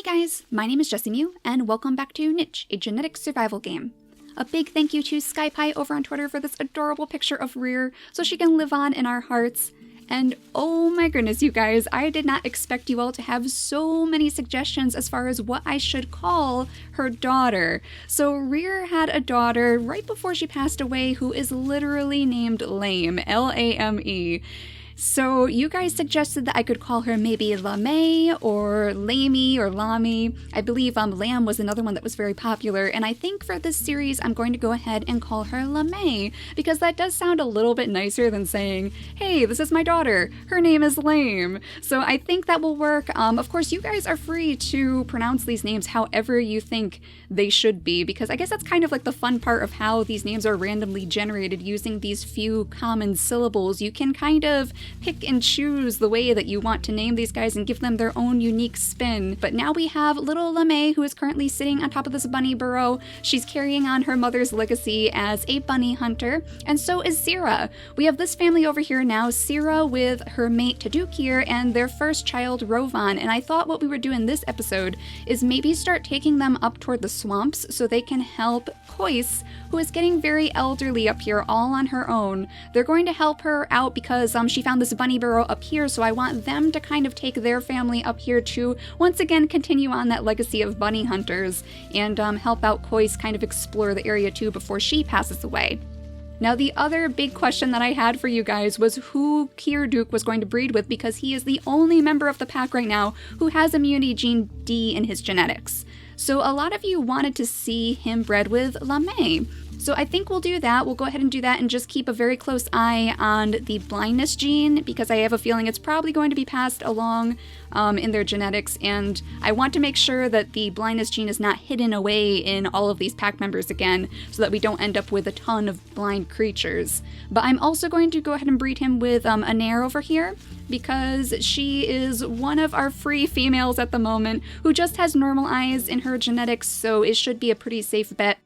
guys, my name is JessiMew, and welcome back to Niche, a genetic survival game. A big thank you to SkyPie over on Twitter for this adorable picture of Rere, so she can live on in our hearts. And oh my goodness, you guys, I did not expect you all to have so many suggestions as far as what I should call her daughter. So Rere had a daughter right before she passed away who is literally named Lame, L-A-M-E. So you guys suggested that I could call her maybe Lame or Lamey or Lami. I believe Lamb was another one that was very popular, and I think for this series I'm going to go ahead and call her Lame, because that does sound a little bit nicer than saying, hey, this is my daughter, her name is Lame. So I think that will work. Of course, you guys are free to pronounce these names however you think they should be, because I guess that's kind of like the fun part of how these names are randomly generated using these few common syllables. You can kind of pick and choose the way that you want to name these guys and give them their own unique spin. But now we have little Lame, who is currently sitting on top of this bunny burrow. She's carrying on her mother's legacy as a bunny hunter, and so is Sira. We have this family over here now, Sira with her mate Taduk here, and their first child Rovan, and I thought what we would do in this episode is maybe start taking them up toward the swamps so they can help Kois, who is getting very elderly up here all on her own. They're going to help her out because she found this bunny burrow up here, so I want them to kind of take their family up here to once again continue on that legacy of bunny hunters and help out Kois kind of explore the area too before she passes away. Now, the other big question that I had for you guys was who Kirduk was going to breed with, because he is the only member of the pack right now who has immunity gene D in his genetics. So a lot of you wanted to see him bred with Lame. So I think we'll do that. We'll go ahead and do that and just keep a very close eye on the blindness gene, because I have a feeling it's probably going to be passed along in their genetics, and I want to make sure that the blindness gene is not hidden away in all of these pack members again, so that we don't end up with a ton of blind creatures. But I'm also going to go ahead and breed him with Anare over here, because she is one of our free females at the moment who just has normal eyes in her genetics, so it should be a pretty safe bet.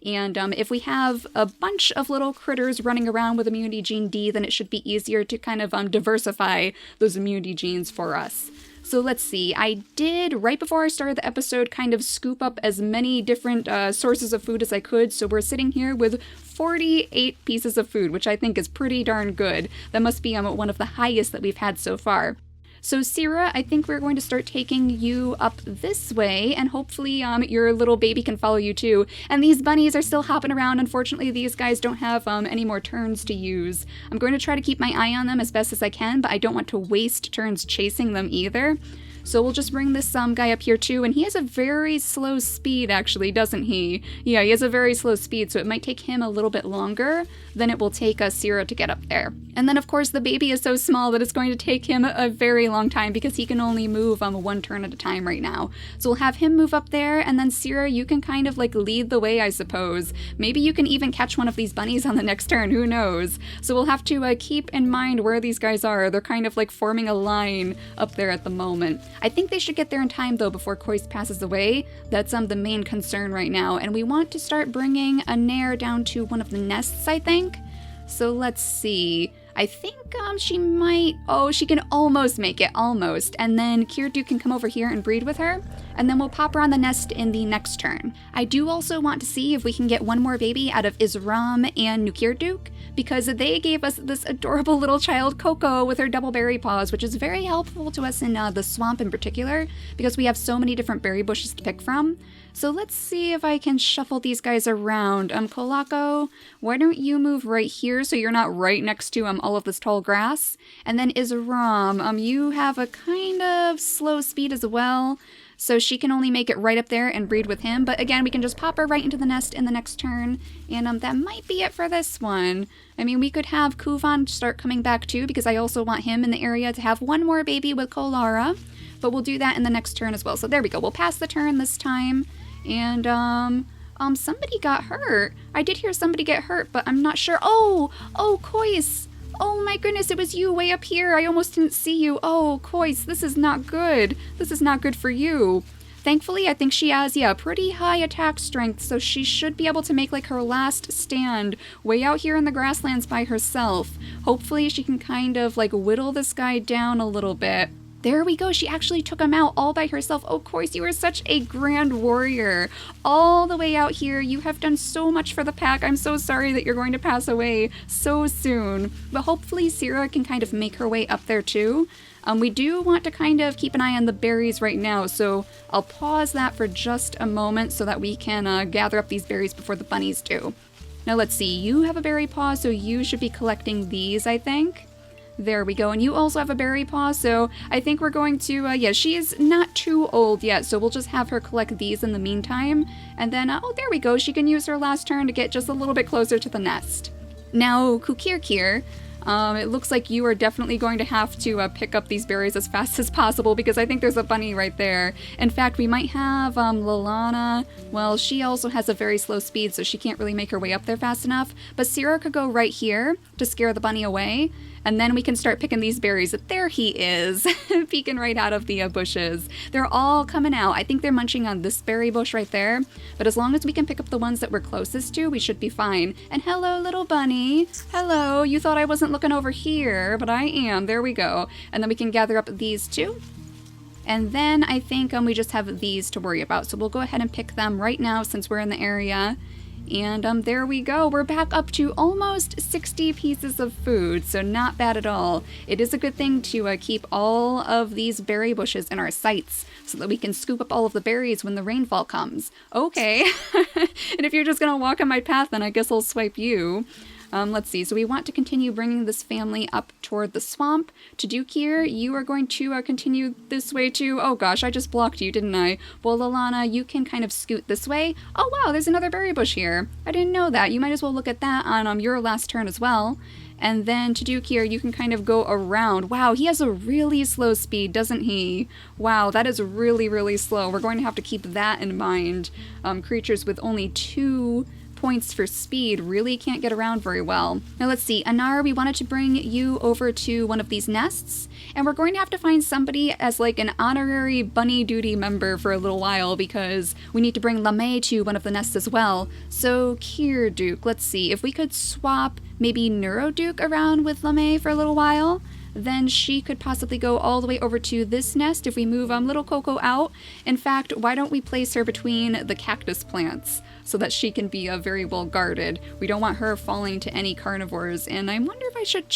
And if we have a bunch of little critters running around with immunity gene D, then it should be easier to kind of diversify those immunity genes for us. So let's see, I did, right before I started the episode, kind of scoop up as many different sources of food as I could, so we're sitting here with 48 pieces of food, which I think is pretty darn good. That must be one of the highest that we've had so far. So Sira, I think we're going to start taking you up this way, and hopefully your little baby can follow you too. And these bunnies are still hopping around. Unfortunately, these guys don't have any more turns to use. I'm going to try to keep my eye on them as best as I can, but I don't want to waste turns chasing them either. So we'll just bring this guy up here too, and he has a very slow speed actually, doesn't he? Yeah, he has a very slow speed, so it might take him a little bit longer than it will take Sira to get up there. And then of course the baby is so small that it's going to take him a very long time because he can only move one turn at a time right now. So we'll have him move up there, and then Sira, you can kind of like lead the way, I suppose. Maybe you can even catch one of these bunnies on the next turn, who knows? So we'll have to keep in mind where these guys are. They're kind of like forming a line up there at the moment. I think they should get there in time though before Kois passes away. That's the main concern right now, and we want to start bringing Anare down to one of the nests, I think. So let's see. I think she might, she can almost make it, almost. And then Kirduk can come over here and breed with her, and then we'll pop her on the nest in the next turn. I do also want to see if we can get one more baby out of Isram and Kirduk, because they gave us this adorable little child, Coco, with her double berry paws, which is very helpful to us in the swamp in particular, because we have so many different berry bushes to pick from. So let's see if I can shuffle these guys around. Kolako, why don't you move right here so you're not right next to all of this tall grass? And then Isram, you have a kind of slow speed as well, so she can only make it right up there and breed with him. But again, we can just pop her right into the nest in the next turn, and that might be it for this one. I mean, we could have Kuvan start coming back too, because I also want him in the area to have one more baby with Kolara, but we'll do that in the next turn as well. So there we go, we'll pass the turn this time. And somebody got hurt. I did hear somebody get hurt, but I'm not sure. Oh, Kois. Oh my goodness, it was you way up here. I almost didn't see you. Oh, Kois, this is not good. This is not good for you. Thankfully, I think she has, pretty high attack strength, so she should be able to make like her last stand way out here in the grasslands by herself. Hopefully she can kind of like whittle this guy down a little bit. there we go. She actually took him out all by herself. Oh, Kois, you are such a grand warrior. All the way out here. You have done so much for the pack. I'm so sorry that you're going to pass away so soon. But hopefully Sierra can kind of make her way up there too. We do want to kind of keep an eye on the berries right now, so I'll pause that for just a moment so that we can gather up these berries before the bunnies do. Now let's see, you have a berry paw, so you should be collecting these, I think. There we go, and you also have a berry paw, so I think we're going to, yeah, she is not too old yet, so we'll just have her collect these in the meantime. And then, oh, there we go, she can use her last turn to get just a little bit closer to the nest. Now, Kukirkir, it looks like you are definitely going to have to pick up these berries as fast as possible because I think there's a bunny right there. In fact, we might have Lalana. Well, she also has a very slow speed, so she can't really make her way up there fast enough. But Sierra could go right here to scare the bunny away. And then we can start picking these berries. There he is, peeking right out of the bushes. They're all coming out. I think they're munching on this berry bush right there. But as long as we can pick up the ones that we're closest to, we should be fine. And hello, little bunny. Hello, you thought I wasn't looking over here, but I am. There we go. And then we can gather up these two. And then I think we just have these to worry about. So we'll go ahead and pick them right now since we're in the area. And there we go. We're back up to almost 60 pieces of food, so not bad at all. It is a good thing to keep all of these berry bushes in our sights so that we can scoop up all of the berries when the rainfall comes. Okay. And if you're just going to walk on my path, then I guess I'll swipe you. Let's see, so we want to continue bringing this family up toward the swamp. Tadukir, you are going to continue this way too. Oh gosh, I just blocked you, didn't I? Well, Lalana, you can kind of scoot this way. Oh wow, there's another berry bush here. I didn't know that. You might as well look at that on your last turn as well. And then Tadukir, you can kind of go around. Wow, he has a really slow speed, doesn't he? Wow, that is really, really slow. We're going to have to keep that in mind. Creatures with only 2 points for speed really can't get around very well. Now let's see, Anar, we wanted to bring you over to one of these nests, and we're going to have to find somebody as like an honorary bunny duty member for a little while because we need to bring Lame to one of the nests as well. So Kirduke, let's see, if we could swap maybe Neuroduke around with Lame for a little while, then she could possibly go all the way over to this nest if we move little Coco out. In fact, why don't we place her between the cactus plants so that she can be very well guarded. We don't want her falling to any carnivores, and I wonder if I should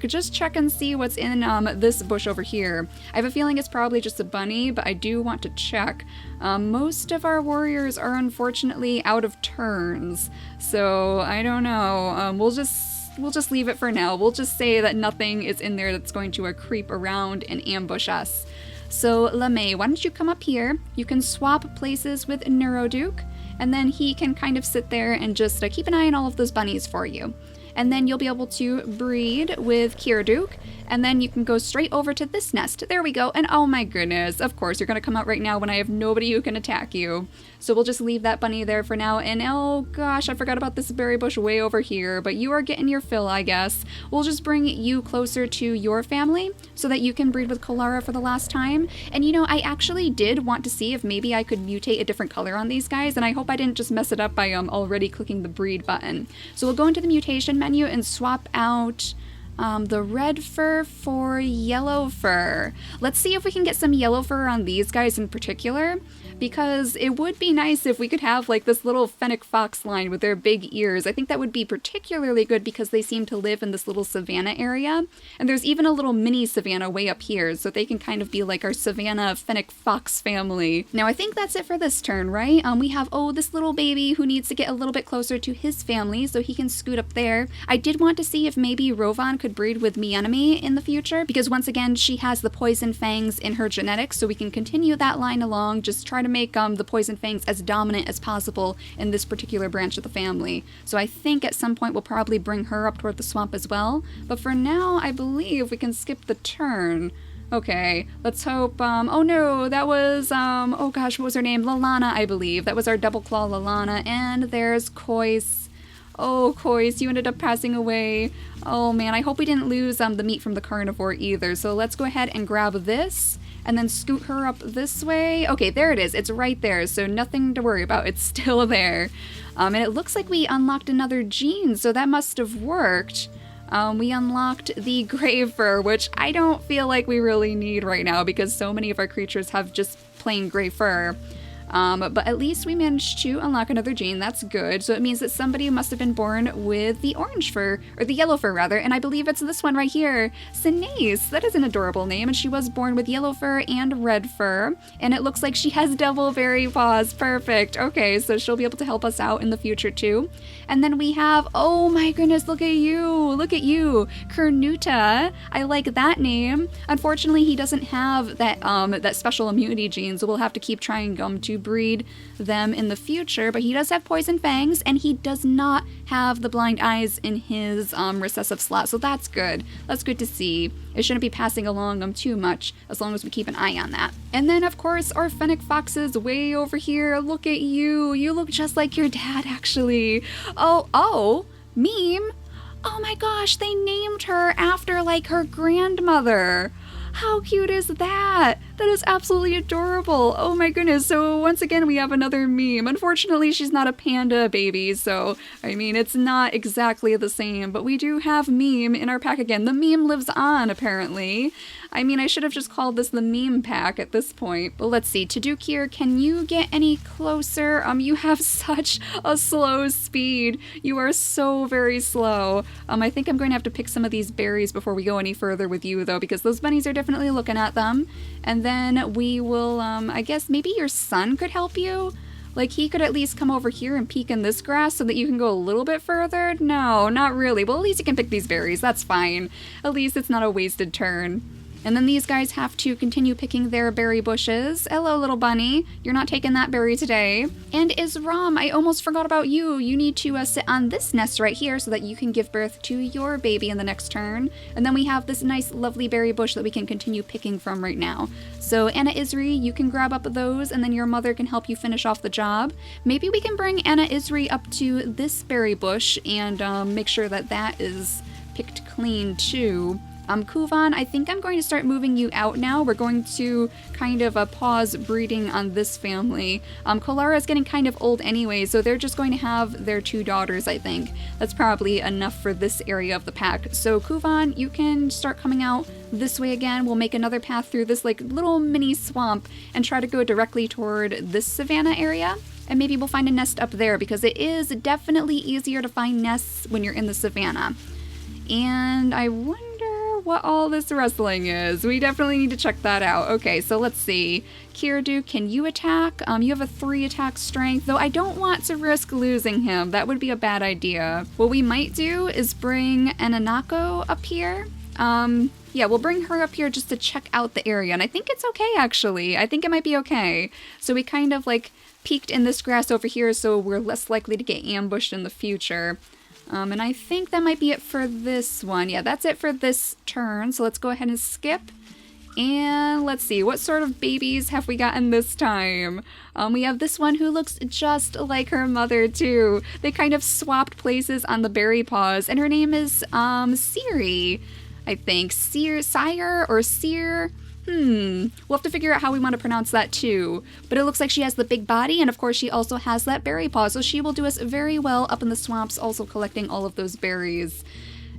just check and see what's in this bush over here. I have a feeling it's probably just a bunny, but I do want to check. Most of our warriors are unfortunately out of turns, so I don't know. We'll just leave it for now. We'll just say that nothing is in there that's going to creep around and ambush us. So Lame, why don't you come up here? You can swap places with Neuroduke, and then he can kind of sit there and just keep an eye on all of those bunnies for you. And then you'll be able to breed with Kirduke, and then you can go straight over to this nest. There we go. And oh my goodness, of course, you're going to come out right now when I have nobody who can attack you. So we'll just leave that bunny there for now. And oh gosh, I forgot about this berry bush way over here, but you are getting your fill, I guess. We'll just bring you closer to your family so that you can breed with Kalara for the last time. And you know, I actually did want to see if maybe I could mutate a different color on these guys, and I hope I didn't just mess it up by already clicking the breed button. So we'll go into the mutation menu and swap out the red fur for yellow fur. Let's see if we can get some yellow fur on these guys in particular, because it would be nice if we could have like this little fennec fox line with their big ears. I think that would be particularly good because they seem to live in this little savanna area, and there's even a little mini savanna way up here, so they can kind of be like our savanna fennec fox family. Now I think that's it for this turn, right? We have, oh, this little baby who needs to get a little bit closer to his family so he can scoot up there. I did want to see if maybe Rovan could breed with Mianami in the future, because once again she has the poison fangs in her genetics, so we can continue that line along, just try to make the poison fangs as dominant as possible in this particular branch of the family. So I think at some point we'll probably bring her up toward the swamp as well, but for now I believe we can skip the turn. Okay, let's hope, oh no, that was, oh gosh, what was her name? Lalana, I believe. That was our double claw Lalana, and there's Kois. Oh, Kois, you ended up passing away. Oh man, I hope we didn't lose the meat from the carnivore either. So let's go ahead and grab this and then scoot her up this way. Okay, there it is. It's right there, so nothing to worry about. It's still there. And it looks like we unlocked another gene, so that must have worked. We unlocked the gray fur, which I don't feel like we really need right now because so many of our creatures have just plain gray fur. But at least we managed to unlock another gene. That's good. So it means that somebody must have been born with the orange fur, or the yellow fur rather, and I believe it's this one right here, Sinace. That is an adorable name, and she was born with yellow fur and red fur, and it looks like she has double berry paws. Perfect. Okay, so she'll be able to help us out in the future too. And then we have, oh my goodness, look at you, Kernuta. I like that name. Unfortunately, he doesn't have that special immunity gene, so we'll have to keep trying to breed them in the future, but he does have poison fangs, and he does not have the blind eyes in his recessive slot, so that's good. That's good to see. It shouldn't be passing along too much, as long as we keep an eye on that. And then, of course, our fennec foxes way over here. Look at you. You look just like your dad, actually. Oh, Meme. Oh my gosh, they named her after, like, her grandmother. How cute is that? That is absolutely adorable. Oh my goodness. So once again, we have another meme. Unfortunately, she's not a panda baby, so I mean, it's not exactly the same, but we do have meme in our pack again. The meme lives on, apparently. I mean, I should have just called this the meme pack at this point. But let's see. Taduk here, can you get any closer? You have such a slow speed. You are so very slow. I think I'm going to have to pick some of these berries before we go any further with you, though, because those bunnies are definitely looking at them. And then we will, I guess maybe your son could help you? Like, he could at least come over here and peek in this grass so that you can go a little bit further? No, not really. Well, at least you can pick these berries. That's fine. At least it's not a wasted turn. And then these guys have to continue picking their berry bushes. Hello, little bunny. You're not taking that berry today. And Isram, I almost forgot about you. You need to sit on this nest right here so that you can give birth to your baby in the next turn. And then we have this nice, lovely berry bush that we can continue picking from right now. So Anna Isri, you can grab up those, and then your mother can help you finish off the job. Maybe we can bring Anna Isri up to this berry bush and make sure that that is picked clean too. Kuvan, I think I'm going to start moving you out now. We're going to kind of pause breeding on this family. Kolara is getting kind of old anyway, so they're just going to have their 2 daughters, I think. That's probably enough for this area of the pack. So Kuvan, you can start coming out this way again. We'll make another path through this like little mini swamp and try to go directly toward this savanna area. And maybe we'll find a nest up there because it is definitely easier to find nests when you're in the savanna. And I wonder what all this wrestling is. We definitely need to check that out. Okay, so let's see. Kirdu, can you attack? You have a 3 attack strength, though I don't want to risk losing him. That would be a bad idea. What we might do is bring Ananako up here. Yeah, we'll bring her up here just to check out the area, and I think it's okay, actually. I think it might be okay. So we kind of, like, peeked in this grass over here, so we're less likely to get ambushed in the future. And I think that might be it for this one. Yeah, that's it for this turn. So let's go ahead and skip. And let's see, what sort of babies have we gotten this time? We have this one who looks just like her mother too. They kind of swapped places on the berry paws, and her name is Siri, I think. Sire or Seer? We'll have to figure out how we want to pronounce that too. But it looks like she has the big body, and of course she also has that berry paw, so she will do us very well up in the swamps, also collecting all of those berries.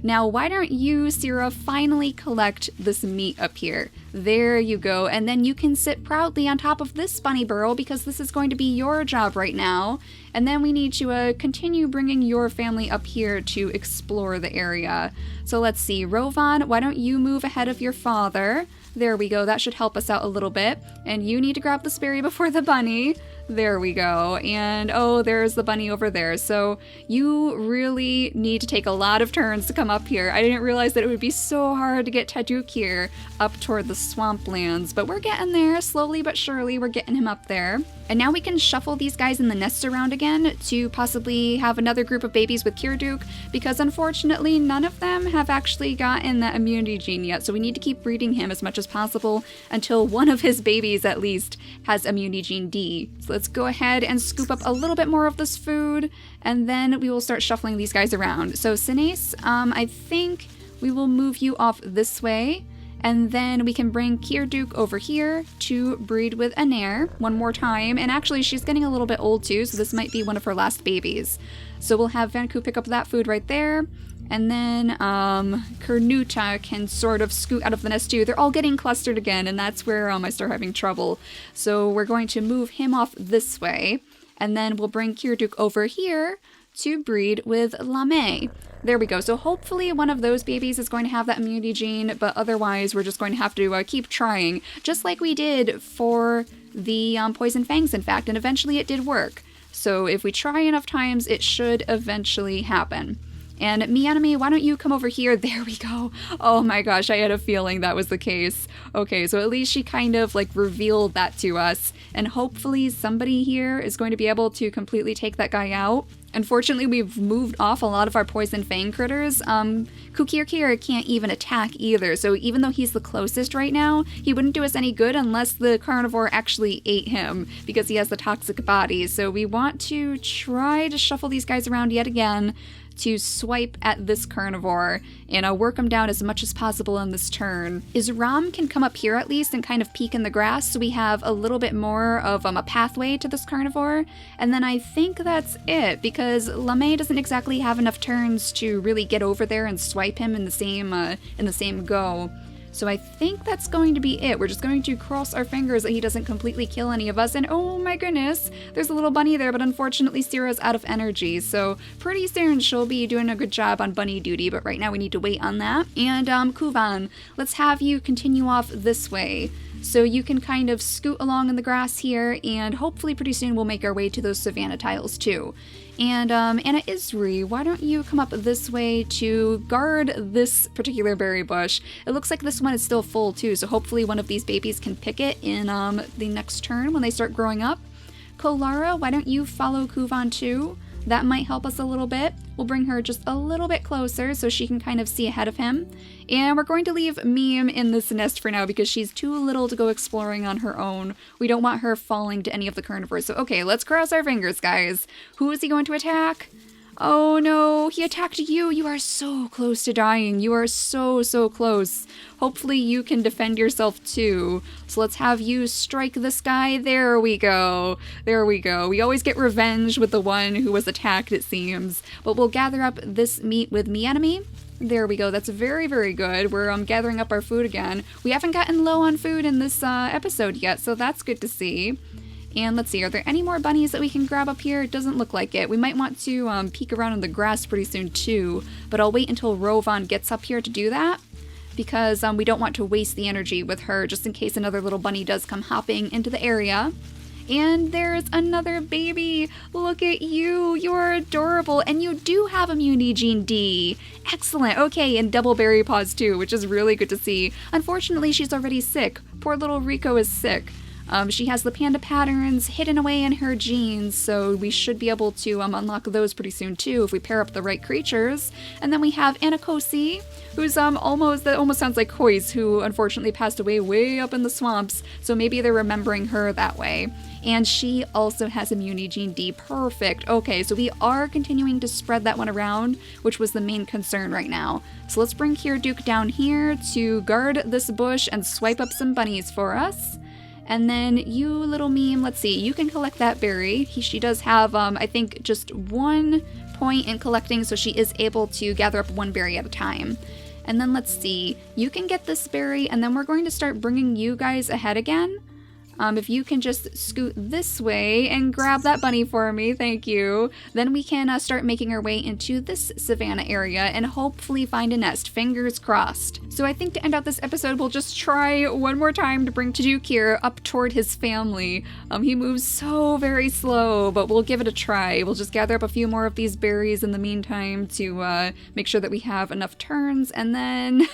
Now, why don't you, Sierra, finally collect this meat up here? There you go, and then you can sit proudly on top of this bunny burrow because this is going to be your job right now. And then we need to continue bringing your family up here to explore the area. So let's see, Rovan, why don't you move ahead of your father? There we go, that should help us out a little bit. And you need to grab the berry before the bunny. There we go. And oh, there's the bunny over there. So you really need to take a lot of turns to come up here. I didn't realize that it would be so hard to get Taduk here up toward the swamplands, but we're getting there slowly but surely. We're getting him up there. And now we can shuffle these guys in the nests around again to possibly have another group of babies with Kirduk, because unfortunately none of them have actually gotten that immunity gene yet, so we need to keep breeding him as much as possible until one of his babies at least has immunity gene D. So let's go ahead and scoop up a little bit more of this food, and then we will start shuffling these guys around. So Sinace, I think we will move you off this way. And then we can bring Kirduk over here to breed with Anair one more time. And actually, she's getting a little bit old too, so this might be one of her last babies. So we'll have Vanku pick up that food right there. And then Carnuta can sort of scoot out of the nest too. They're all getting clustered again, and that's where I start having trouble. So we're going to move him off this way, and then we'll bring Kiraduk over here to breed with Lame. There we go. So hopefully one of those babies is going to have that immunity gene, but otherwise we're just going to have to keep trying, just like we did for the poison fangs, in fact, and eventually it did work. So if we try enough times, it should eventually happen. And Mianami, why don't you come over here? There we go. Oh my gosh, I had a feeling that was the case. Okay, so at least she kind of like revealed that to us. And hopefully somebody here is going to be able to completely take that guy out. Unfortunately, we've moved off a lot of our poison fang critters. Kukirkir can't even attack either, so even though he's the closest right now, he wouldn't do us any good unless the carnivore actually ate him, because he has the toxic body. So we want to try to shuffle these guys around yet again to swipe at this carnivore and work him down as much as possible in this turn. Ram can come up here at least and kind of peek in the grass, so we have a little bit more of a pathway to this carnivore. And then I think that's it, because Lame doesn't exactly have enough turns to really get over there and swipe him in the same go. So I think that's going to be it. We're just going to cross our fingers that he doesn't completely kill any of us. And oh my goodness, there's a little bunny there, but unfortunately Sira's out of energy. So pretty soon she'll be doing a good job on bunny duty, but right now we need to wait on that. And Kuvan, let's have you continue off this way. So you can kind of scoot along in the grass here, and hopefully pretty soon we'll make our way to those savanna tiles too. And Anna Isri, why don't you come up this way to guard this particular berry bush? It looks like this one is still full too, so hopefully one of these babies can pick it in the next turn when they start growing up. Kolara, why don't you follow Kuvan too? That might help us a little bit. We'll bring her just a little bit closer so she can kind of see ahead of him. And we're going to leave Meme in this nest for now because she's too little to go exploring on her own. We don't want her falling to any of the carnivores. So okay, let's cross our fingers, guys. Who is he going to attack? Oh no, he attacked you. You are so close to dying. You are so close. Hopefully you can defend yourself too. So let's have you strike this guy. There we go. There we go. We always get revenge with the one who was attacked, it seems. But we'll gather up this meat with Mianami. There we go. That's very good. We're gathering up our food again. We haven't gotten low on food in this episode yet, so that's good to see. And let's see, are there any more bunnies that we can grab up here? It doesn't look like it. We might want to peek around in the grass pretty soon too, but I'll wait until Rovan gets up here to do that, because we don't want to waste the energy with her just in case another little bunny does come hopping into the area. And there's another baby. Look at you. You're adorable. And you do have immunity gene D. Excellent. Okay, and double berry paws too, which is really good to see. Unfortunately, she's already sick. Poor little Rico is sick. She has the panda patterns hidden away in her genes, so we should be able to unlock those pretty soon too if we pair up the right creatures. And then we have Anakosi, who's that almost sounds like Kois, who unfortunately passed away way up in the swamps, so maybe they're remembering her that way. And she also has immunity gene D. Perfect. Okay, so we are continuing to spread that one around, which was the main concern right now. So let's bring Kiraduk down here to guard this bush and swipe up some bunnies for us. And then you little meme, let's see, you can collect that berry. She does have, I think, just 1 point in collecting, so she is able to gather up 1 berry at a time. And then let's see, you can get this berry, and then we're going to start bringing you guys ahead again. If you can just scoot this way and grab that bunny for me, thank you. Then we can start making our way into this savanna area and hopefully find a nest, fingers crossed. So I think to end out this episode, we'll just try one more time to bring Tajukir up toward his family. He moves so very slow, but we'll give it a try. We'll just gather up a few more of these berries in the meantime to make sure that we have enough turns, and then,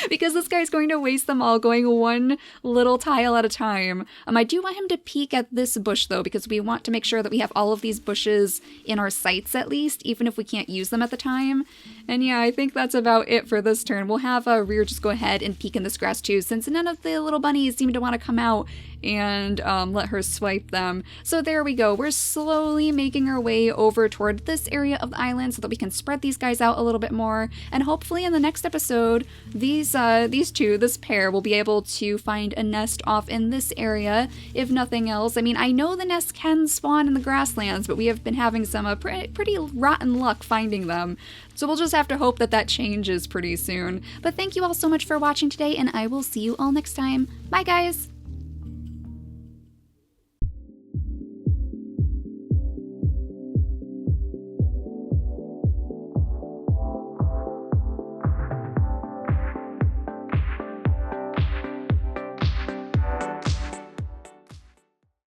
because this guy's going to waste them all going 1 little tile at a time. I do want him to peek at this bush though, because we want to make sure that we have all of these bushes in our sights at least, even if we can't use them at the time. And yeah, I think that's about it for this turn. We'll have Rere just go ahead and peek in this grass too, since none of the little bunnies seem to want to come out and let her swipe them. So there we go. We're slowly making our way over toward this area of the island so that we can spread these guys out a little bit more. And hopefully in the next episode, this pair will be able to find a nest off in this area area, if nothing else. I mean, I know the nests can spawn in the grasslands, but we have been having some pretty rotten luck finding them. So we'll just have to hope that that changes pretty soon. But thank you all so much for watching today, and I will see you all next time. Bye, guys!